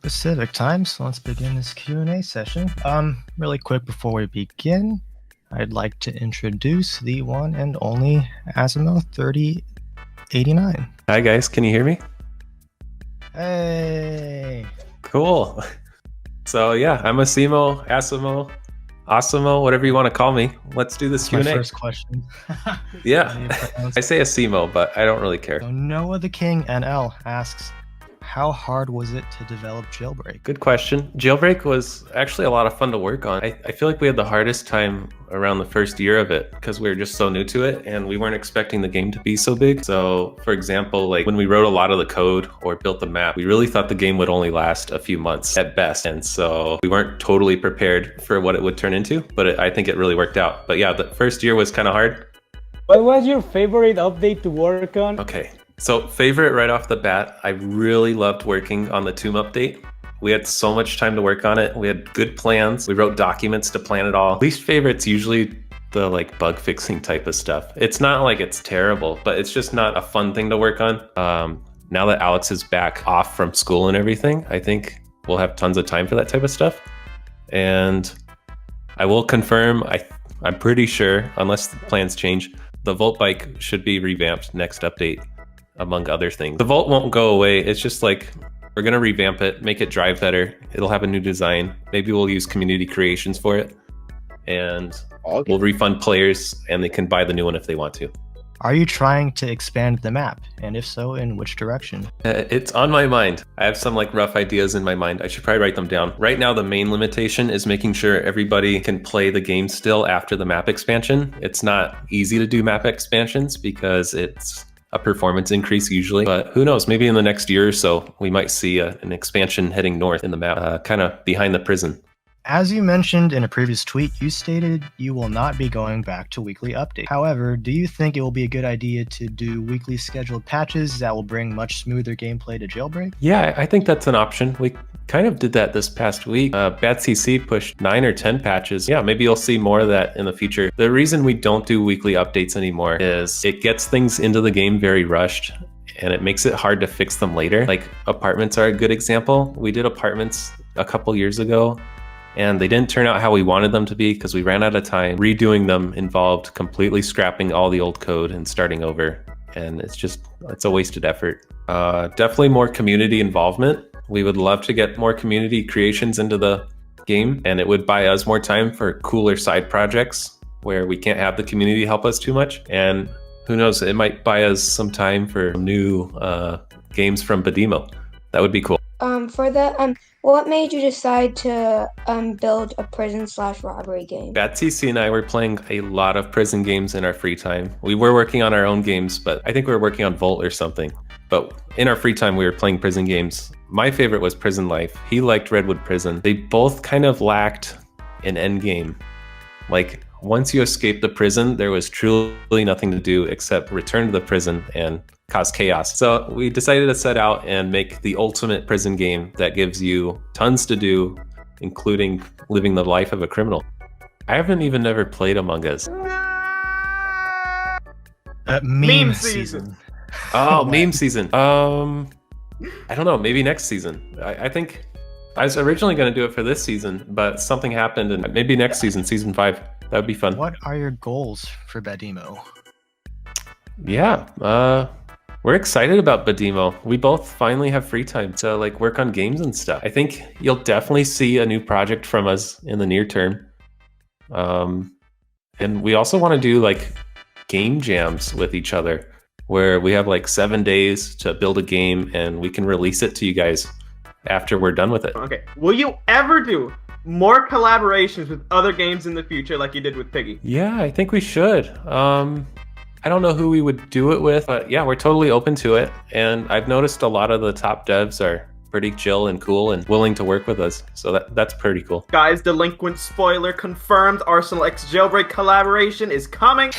Pacific time, so let's begin this Q&A session. Really quick before we begin, I'd like to introduce the one and only asimo3089. Hi guys, can you hear me? Hey! Cool. So yeah, I'm Asimo, Asimo, whatever you want to call me. Let's do this Q&A. My first question. Yeah, I say Asimo, but I don't really care. So Noah the King NL asks, how hard was it to develop Jailbreak? Good question. Jailbreak was actually a lot of fun to work on. I feel like we had the hardest time around the first year of it because we were just so new to it and we weren't expecting the game to be so big. So for example, like when we wrote a lot of the code or built the map, we really thought the game would only last a few months at best. And so we weren't totally prepared for what it would turn into, but I think it really worked out. But yeah, the first year was kind of hard. What was your favorite update to work on? Okay. So favorite right off the bat, I really loved working on the Tomb update. We had so much time to work on it. We had good plans. We wrote documents to plan it all. Least favorite's usually the like bug fixing type of stuff. It's not like it's terrible, but it's just not a fun thing to work on. Now that Alex is back off from school and everything, I think we'll have tons of time for that type of stuff. And I will confirm, I'm pretty sure, unless the plans change, the Volt bike should be revamped next update, among other things. The Volt won't go away. It's just like, we're gonna revamp it, make it drive better. It'll have a new design. Maybe we'll use community creations for it. And we'll refund players and they can buy the new one if they want to. Are you trying to expand the map? And if so, in which direction? It's on my mind. I have some like rough ideas in my mind. I should probably write them down. Right now, the main limitation is making sure everybody can play the game still after the map expansion. It's not easy to do map expansions because it's a performance increase usually, but who knows, maybe in the next year or so, we might see an expansion heading north in the map, kind of behind the prison. As you mentioned in a previous tweet, you stated you will not be going back to weekly updates. However, do you think it will be a good idea to do weekly scheduled patches that will bring much smoother gameplay to Jailbreak? Yeah, I think that's an option. We kind of did that this past week. BadCC pushed 9 or 10 patches. Yeah, maybe you'll see more of that in the future. The reason we don't do weekly updates anymore is it gets things into the game very rushed and it makes it hard to fix them later. Like apartments are a good example. We did apartments a couple years ago and they didn't turn out how we wanted them to be because we ran out of time. Redoing them involved completely scrapping all the old code and starting over. And it's a wasted effort. Definitely more community involvement. We would love to get more community creations into the game, and it would buy us more time for cooler side projects where we can't have the community help us too much. And who knows, it might buy us some time for new games from Badimo. That would be cool. What made you decide to build a prison/robbery game? BadCC and I were playing a lot of prison games in our free time. We were working on our own games, but I think we were working on Volt or something. But in our free time, we were playing prison games. My favorite was Prison Life. He liked Redwood Prison. They both kind of lacked an end game. Like, once you escaped the prison, there was truly nothing to do except return to the prison and cause chaos. So we decided to set out and make the ultimate prison game that gives you tons to do, including living the life of a criminal. I haven't even never played Among Us. Meme season. Oh, meme season. I don't know, maybe next season. I think I was originally going to do it for this season, but something happened and maybe next season, season 5. That would be fun. What are your goals for Badimo? Yeah, we're excited about Badimo. We both finally have free time to like work on games and stuff. I think you'll definitely see a new project from us in the near term. And we also want to do like game jams with each other where we have like 7 days to build a game and we can release it to you guys after we're done with it. Okay, will you ever do more collaborations with other games in the future like you did with Piggy? Yeah, I think we should. I don't know who we would do it with, but yeah, we're totally open to it. And I've noticed a lot of the top devs are pretty chill and cool and willing to work with us. So that's pretty cool. Guys, Delinquent spoiler confirmed. Arsenal X Jailbreak collaboration is coming.